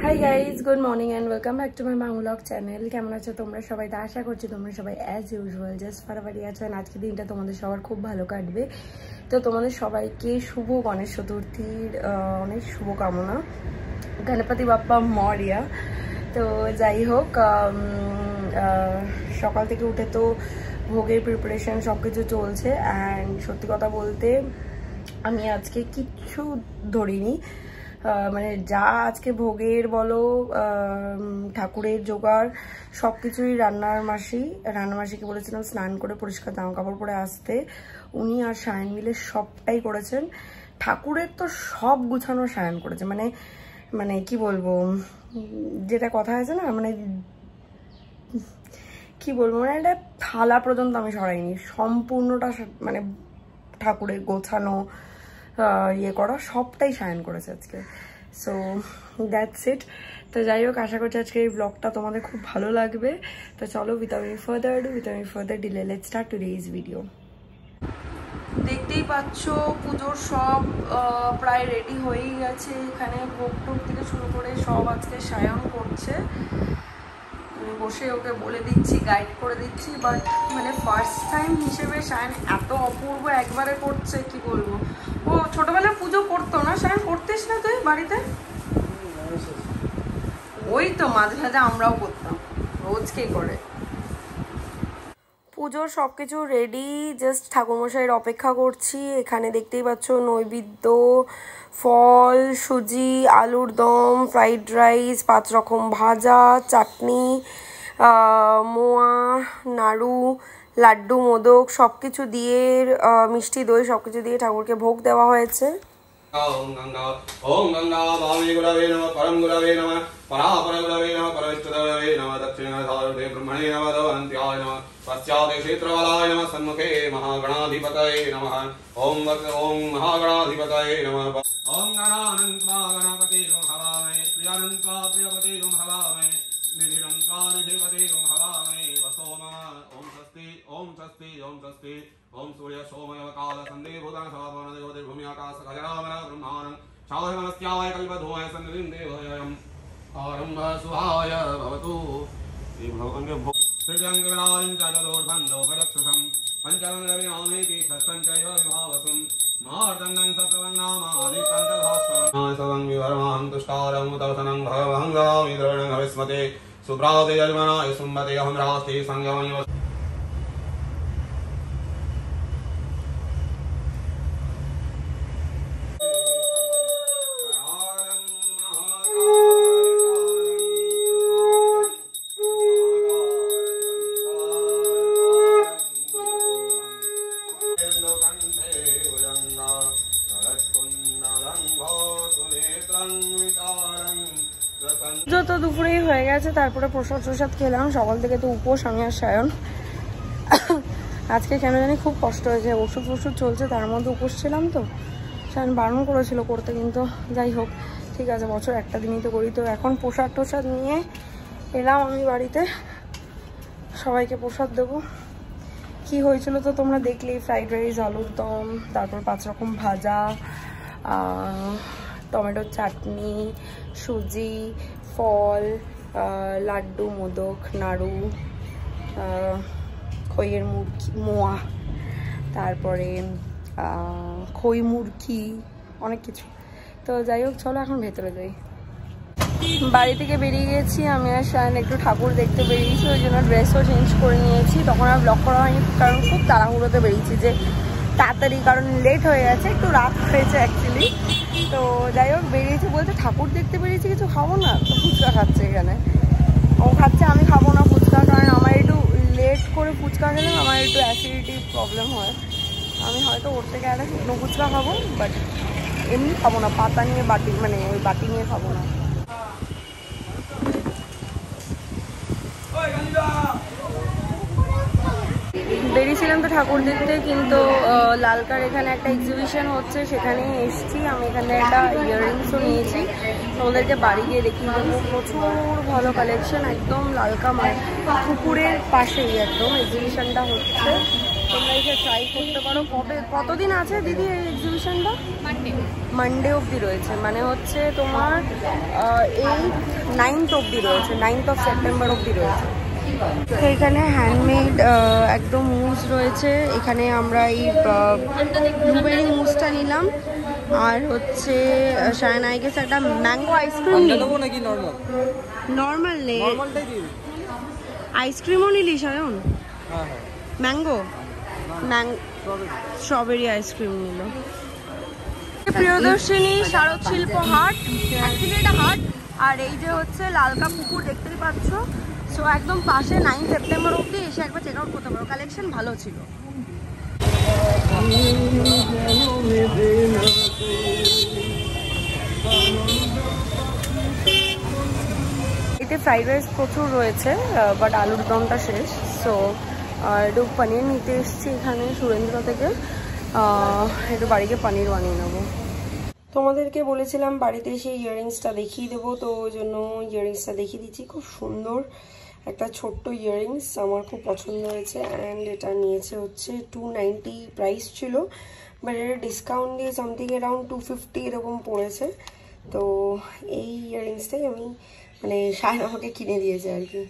High guys, good morning and welcome back to my vlog channel. কেমন আছো তোমরা সবাই? তা আশা করছি তোমরা সবাই অ্যাজ ইউজুয়াল জাস্ট ফারাবারি আছো। আজকের দিনটা তোমাদের সবার খুব ভালো কাটবে। তো তোমাদের সবাইকে শুভ গণেশ চতুর্থীর অনেক শুভকামনা। গণপতি বাপ্পা মরিয়া। তো যাই হোক, সকাল থেকে উঠে তো ভোগের প্রিপারেশন সব কিছু চলছে। অ্যান্ড সত্যি কথা বলতে আমি আজকে কিচ্ছু ধরিনি, মানে যা আজকে ভোগের বলো, ঠাকুরের জোগাড় সব কিছুই রান্নার মাসিকে বলেছিলাম স্নান করে পরিষ্কার জামা কাপড় পরে আসতে। উনি আর সায়ন মিলে সবটাই করেছেন। ঠাকুরের তো সব গুছানো সায়ন করেছে, মানে মানে কি বলবো, যেটা কথা আছে না, মানে কি বলবো, মানে একটা থালা পর্যন্ত আমি সরাইনি, সম্পূর্ণটা মানে ঠাকুরের গোছানো ইয়ে করা সবটাই সায়ন করেছে আজকে। So that's it. তো যাই হোক, আশা করছি আজকে এই ব্লগটা তোমাদের খুব ভালো লাগবে। তো চলো, without any further delay let's start today's video. দেখতেই পাচ্ছ পুজোর সব প্রায় রেডি হয়েই গেছে। এখানে ভোগ টোগ থেকে শুরু করে সব আজকে সায়ন করছে। আমি বসে ওকে বলে দিচ্ছি, গাইড করে দিচ্ছি। বাট মানে ফার্স্ট টাইম হিসেবে সায়ন এত অপূর্ব একবারে করছে, কি বলবো। ও ছোটবেলায় পুজো করতো না? সায়ন করতিস না তুই বাড়িতে? ওই তো মাঝে মাঝে আমরাও করতাম, রোজকেই করে। পুজোর সব কিছু রেডি, জাস্ট ঠাকুরমশাইয়ের অপেক্ষা করছি। এখানে দেখতেই পাচ্ছ নৈবেদ্য, ফল, সুজি, আলুর দম, ফ্রাইড রাইস, 5 রকম ভাজা, চাটনি, মোয়া, নাড়ু, লাড্ডু, মোদক সব কিছু দিয়ে, মিষ্টি দই সব কিছু দিয়ে ঠাকুরকে ভোগ দেওয়া হয়েছে। ओम गंगा भावे गुरवे नमः परम गुरवे नमः परापर गुरवे नमः परमेष्ठदेवे नमः दक्षिणाधारे ब्रह्मणे नमः दवन्त्याय नमः पश्चाते क्षेत्रवालाय नमः सन्मुखे महागणाधिपतये नमः ओम महागणाधिपतये नमः ओम गणानन्त्वा गणपति हवामहे प्रियानन्त्वा प्रियपति हवामहे निधिनन्त्वा निधिपति हवामहे वसो मम ओम स्वस्ति ओम स्वस्ति ओम स्वस्ति ओम सूर्य सोमय काल संदे भूतान सवापन देवते भूमि आकाश गजरामर ब्रह्मांड शावह नमस्त्याय कल्पधूय सन्निधिं देवयम् आरंभ सुहाय भवतु। श्री भगवान के भोग श्रीरंग विराजं जगदोर्धं लोकरक्षसं पंचरंगविनामेति षष्ठञ्चैव विभावसं मार्तण्डं सत्वन्नामानि पञ्चधास्तं सवं विवरमाहं तुष्टारं तवसनं भगवहं गामि द्रवणं हविस्मते सुप्राते जन्मनाय सुम्बते अहं रास्ते संगमयो। পুজো তো দুপুরেই হয়ে গেছে, তারপরে প্রসাদ খেলাম। সকাল থেকে তো উপোস আমি আর সায়ন। আজকে কেন জানি খুব কষ্ট হয়েছে, ওষুধ চলছে, তার মধ্যে উপোস ছিলাম। তো সায়ন বারণ করেছিল করতে, কিন্তু যাই হোক ঠিক আছে, বছর একটা দিনই তো করি। তো এখন প্রসাদ নিয়ে এলাম আমি বাড়িতে, সবাইকে প্রসাদ দেবো। কি হয়েছিল তো তোমরা দেখলেই, ফ্রাইড রাইস, আলুর দম, তারপর 5 রকম ভাজা, টমেটোর চাটনি, সুজি, ফল, লাড্ডু, মোদক, নাড়ু, খইয়ের মুরগি, মোয়া, তারপরে খই মুরগি, অনেক কিছু। তো যাই হোক, চলো এখন ভেতরে যাই। বাড়ি থেকে বেরিয়ে গেছি আমি আর সায়ন, একটু ঠাকুর দেখতে বেরিয়েছি, ওই জন্য ড্রেসও চেঞ্জ করে নিয়েছি। তখন আর ব্লগ করা হয়নি, কারণ খুব তাড়াহুড়োতে বেরিয়েছি, যে তাড়াতাড়ি, কারণ লেট হয়ে গেছে, একটু রাত হয়েছে অ্যাকচুয়ালি। তো যাই হোক বেরিয়েছি, বলতে ঠাকুর দেখতে বেরিয়েছি, কিছু খাবো না, তো ফুচকা খাচ্ছে এখানে। ও খাচ্ছে, আমি খাবো না ফুচকা, কারণ আমার একটু লেট করে ফুচকা খেলে আমার একটু অ্যাসিডিটি প্রবলেম হয়। আমি হয়তো ওর থেকে একটা শুকনো ফুচকা খাবো, বাট এমনি খাবো না, পাতা নিয়ে বাটি, মানে ওই বাটি নিয়ে খাবো না। বেরিয়েছিলাম তো ঠাকুর দেখতে, কিন্তু লালকার এখানে একটা এক্সিবিশন হচ্ছে, সেখানে এসেছি আমি। এখানে একটা ইয়াররিংসও নিয়েছি, তো ওদেরকে বাড়ি গিয়ে দেখিয়ে দেবো। প্রচুর ভালো কালেকশন, একদম লালকা মানে পুকুরের পাশেই একদম এক্সিবিশনটা হচ্ছে। তোমরা এসে ট্রাই করতে পারো। কতদিন আছে দিদি এই এক্সিবিশনটা? মানডে অবধি রয়েছে, মানে হচ্ছে তোমার 9th অবধি রয়েছে, 9th of September অবধি রয়েছে। তো এখানে হ্যান্ডমেড একদম মুজ রয়েছে। এখানে আমরা এই ব্লুবেরি মুজটা নিলাম, আর হচ্ছে শায়নাই গেছে একটা ম্যাঙ্গো আইসক্রিম নেবো নাকি নর্মাল নেই, আইসক্রিমও নিলি সায়ন? ম্যাঙ্গো স্ট্রবেরি আইসক্রিম নিল। প্রিয়দর্শিনী শারদ শিল্প হাট, অ্যাকচুয়ালি এটা হাট, আর এই যে হচ্ছে লালকা পুকুর দেখতেই পাচ্ছ। সো একদম পাশে 9 সেপ্টেম্বর অবধি এসে একবার চেক আউট করতে পারো, কালেকশন ভালো ছিল। এতে ফ্রাইড রাইস প্রচুর রয়েছে, বাট আলুর দমটা শেষ। সো একটু পনির নিতে এসেছি এখানে সুরেন্দ্র থেকে, একটু বাড়িতে পনির বানিয়ে নেবো। তোমাদেরকে বলেছিলাম বাড়িতে এসে ইয়াররিংসটা দেখিয়ে দেবো, তো ওই জন্য ইয়াররিংসটা দেখিয়ে দিচ্ছি। খুব সুন্দর একটা ছোট্ট ইয়াররিংস, আমার খুব পছন্দ হয়েছে। অ্যান্ড এটা নিয়েছে হচ্ছে 290 প্রাইস ছিল, বাট এটা ডিসকাউন্ট দিয়ে সামথিং অ্যারাউন্ড 250 এরকম পড়েছে। তো এই ইয়াররিংসটাই আমি মানে শায়ন আমাকে কিনে দিয়েছে আর কি।